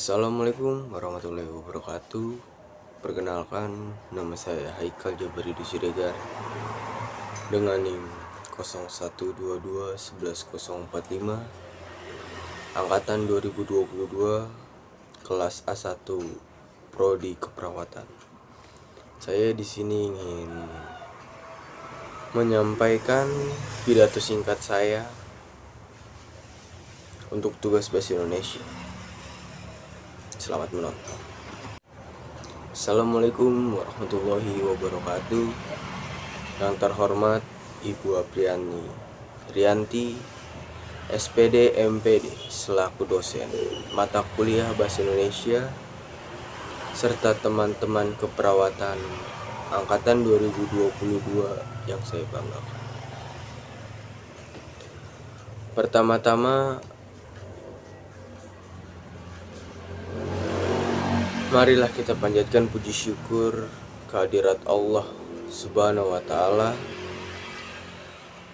Assalamualaikum warahmatullahi wabarakatuh. Perkenalkan, nama saya Haikal Jabari Siregar dengan NIM 0122 11045 angkatan 2022 kelas A1 Prodi Keperawatan. Saya di sini ingin menyampaikan pidato singkat saya untuk tugas bahasa Indonesia. Selamat menonton. Assalamualaikum warahmatullahi wabarakatuh. Yang terhormat Ibu Apriani Rianti, SPD MPD selaku dosen mata kuliah Bahasa Indonesia serta teman-teman keperawatan angkatan 2022 yang saya banggakan. Pertama-tama, marilah kita panjatkan puji syukur kehadirat Allah Subhanahu wa Ta'ala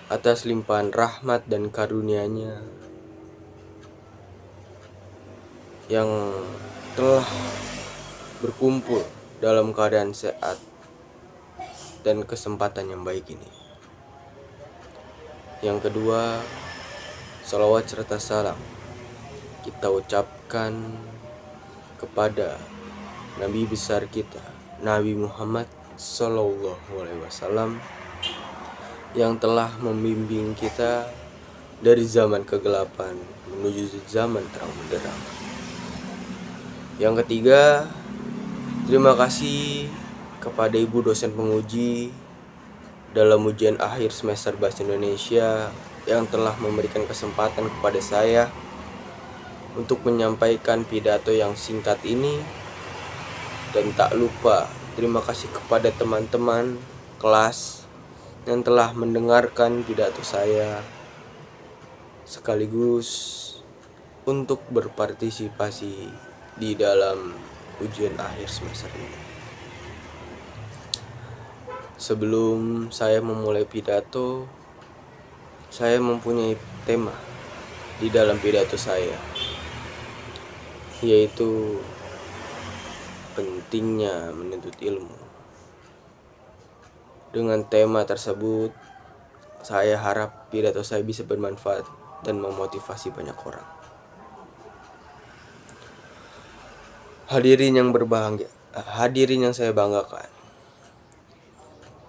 atas limpahan rahmat dan karunia-Nya yang telah berkumpul dalam keadaan sehat dan kesempatan yang baik ini. Yang kedua, salawat serta salam kita ucapkan kepada Nabi besar kita, Nabi Muhammad SAW, yang telah membimbing kita dari zaman kegelapan menuju zaman terang benderang. Yang ketiga, terima kasih kepada Ibu dosen penguji dalam ujian akhir semester Bahasa Indonesia yang telah memberikan kesempatan kepada saya untuk menyampaikan pidato yang singkat ini. Dan tak lupa terima kasih kepada teman-teman kelas yang telah mendengarkan pidato saya sekaligus untuk berpartisipasi di dalam ujian akhir semester ini. Sebelum saya memulai pidato, saya mempunyai tema di dalam pidato saya, yaitu pentingnya menuntut ilmu. Dengan tema tersebut, saya harap pidato saya bisa bermanfaat dan memotivasi banyak orang. Hadirin yang berbahagia, hadirin yang saya banggakan.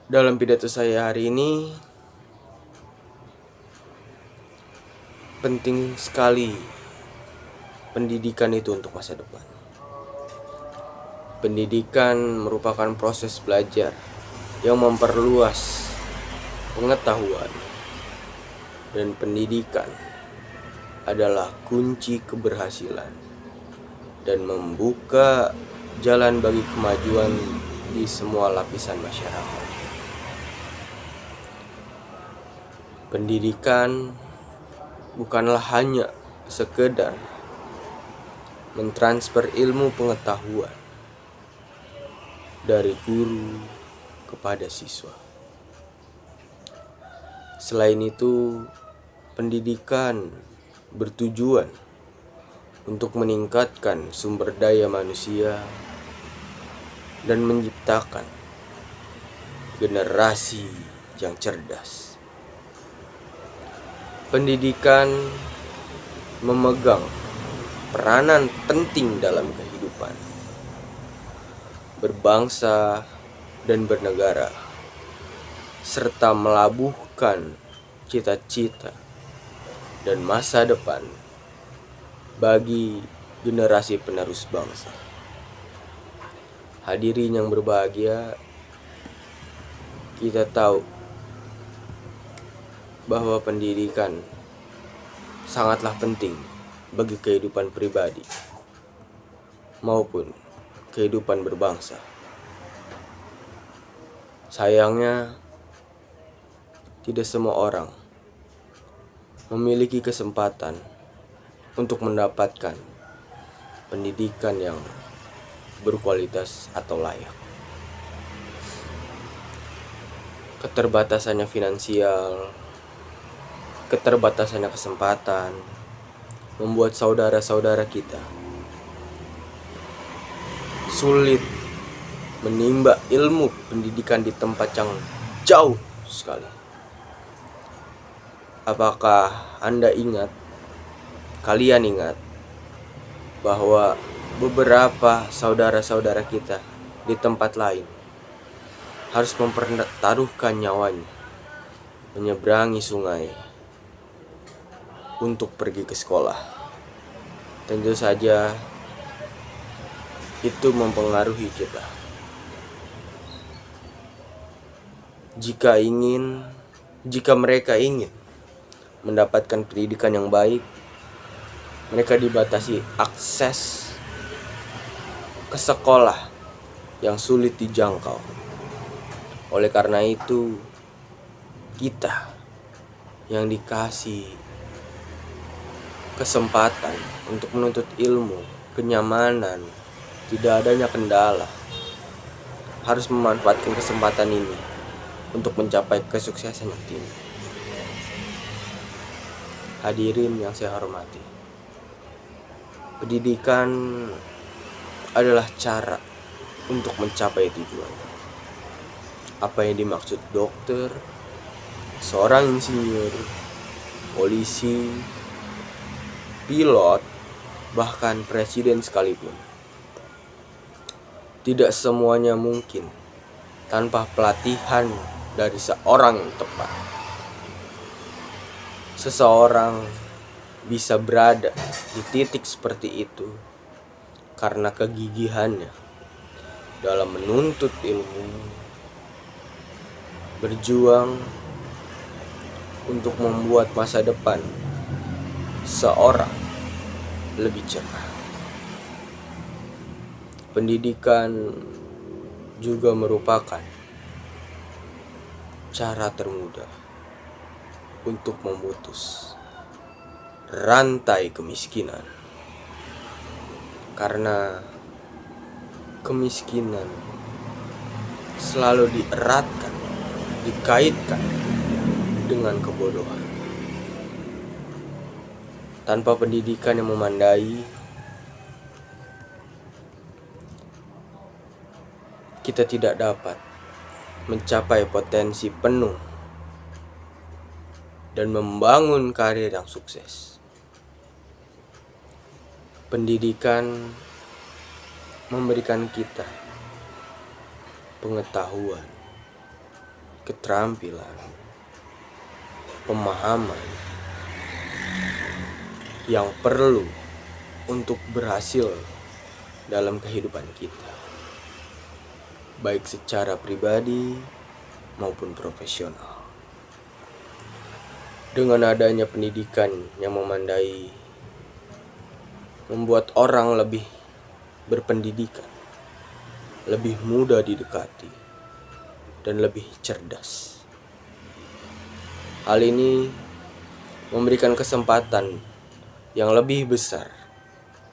Dalam pidato saya hari ini, penting sekali pendidikan itu untuk masa depan. Pendidikan merupakan proses belajar yang memperluas pengetahuan, dan pendidikan adalah kunci keberhasilan dan membuka jalan bagi kemajuan di semua lapisan masyarakat. Pendidikan bukanlah hanya sekedar mentransfer ilmu pengetahuan dari guru kepada siswa. Selain itu, pendidikan bertujuan untuk meningkatkan sumber daya manusia dan menciptakan generasi yang cerdas. Pendidikan memegang peranan penting dalam kehidupan berbangsa dan bernegara, serta melabuhkan cita-cita dan masa depan bagi generasi penerus bangsa. Hadirin yang berbahagia, kita tahu bahwa pendidikan sangatlah penting bagi kehidupan pribadi maupun kehidupan berbangsa. Sayangnya, tidak semua orang memiliki kesempatan untuk mendapatkan pendidikan yang berkualitas atau layak. Keterbatasannya finansial, keterbatasannya kesempatan membuat saudara-saudara kita sulit menimba ilmu pendidikan di tempat yang jauh sekali. Apakah kalian ingat bahwa beberapa saudara-saudara kita di tempat lain harus mempertaruhkan nyawanya menyeberangi sungai untuk pergi ke sekolah? Tentu saja itu mempengaruhi kita. Jika mereka ingin mendapatkan pendidikan yang baik, mereka dibatasi akses ke sekolah yang sulit dijangkau. Oleh karena itu, kita yang dikasih kesempatan untuk menuntut ilmu, kenyamanan, tidak adanya kendala, harus memanfaatkan kesempatan ini untuk mencapai kesuksesan yang tinggi. Hadirin yang saya hormati, pendidikan adalah cara untuk mencapai tujuan. Apa yang dimaksud dokter, seorang insinyur, polisi, pilot, bahkan presiden sekalipun, tidak semuanya mungkin tanpa pelatihan dari seorang yang tepat. Seseorang bisa berada di titik seperti itu karena kegigihannya dalam menuntut ilmu, berjuang untuk membuat masa depan seorang lebih cerah. Pendidikan juga merupakan cara termudah untuk memutus rantai kemiskinan, karena kemiskinan selalu dikaitkan dengan kebodohan. Tanpa pendidikan yang memadai, kita tidak dapat mencapai potensi penuh dan membangun karir yang sukses. Pendidikan memberikan kita pengetahuan, keterampilan, pemahaman yang perlu untuk berhasil dalam kehidupan kita, baik secara pribadi maupun profesional. Dengan adanya pendidikan yang memadai, membuat orang lebih berpendidikan, lebih mudah didekati, dan lebih cerdas. Hal ini memberikan kesempatan yang lebih besar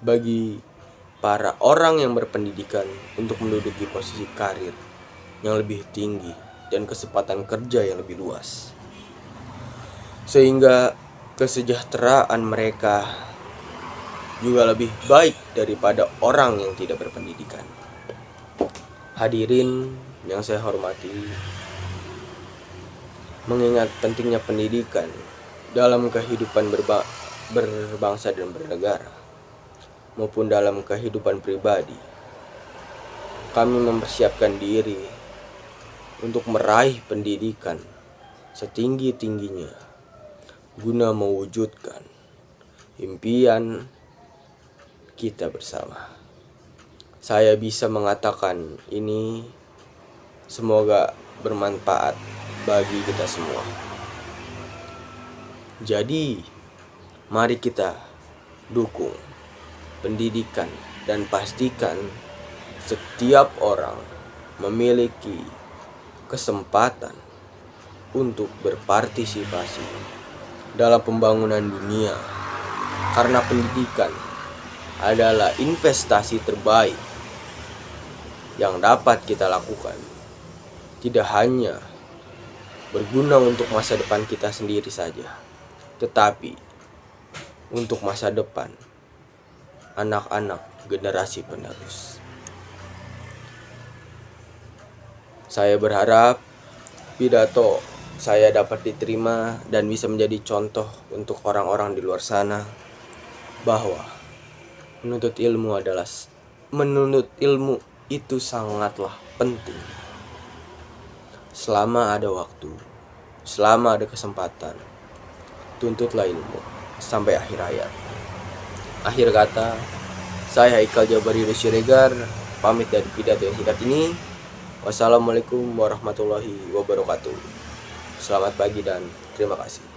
bagi para orang yang berpendidikan untuk menduduki posisi karir yang lebih tinggi dan kesempatan kerja yang lebih luas, sehingga kesejahteraan mereka juga lebih baik daripada orang yang tidak berpendidikan. Hadirin yang saya hormati, mengingat pentingnya pendidikan dalam kehidupan berbangsa dan bernegara maupun dalam kehidupan pribadi, kami mempersiapkan diri untuk meraih pendidikan setinggi-tingginya guna mewujudkan impian kita bersama. Saya bisa mengatakan ini semoga bermanfaat bagi kita semua. Jadi, mari kita dukung pendidikan dan pastikan setiap orang memiliki kesempatan untuk berpartisipasi dalam pembangunan dunia, karena pendidikan adalah investasi terbaik yang dapat kita lakukan. Tidak hanya berguna untuk masa depan kita sendiri saja, tetapi untuk masa depan anak-anak generasi penerus. Saya berharap pidato saya dapat diterima dan bisa menjadi contoh untuk orang-orang di luar sana bahwa menuntut ilmu itu sangatlah penting. Selama ada waktu, selama ada kesempatan, tuntutlah ilmu sampai akhir hayat. Akhir kata, saya Haikal Jabari Siregar pamit dari pidato yang singkat ini. Wassalamualaikum warahmatullahi wabarakatuh. Selamat pagi dan terima kasih.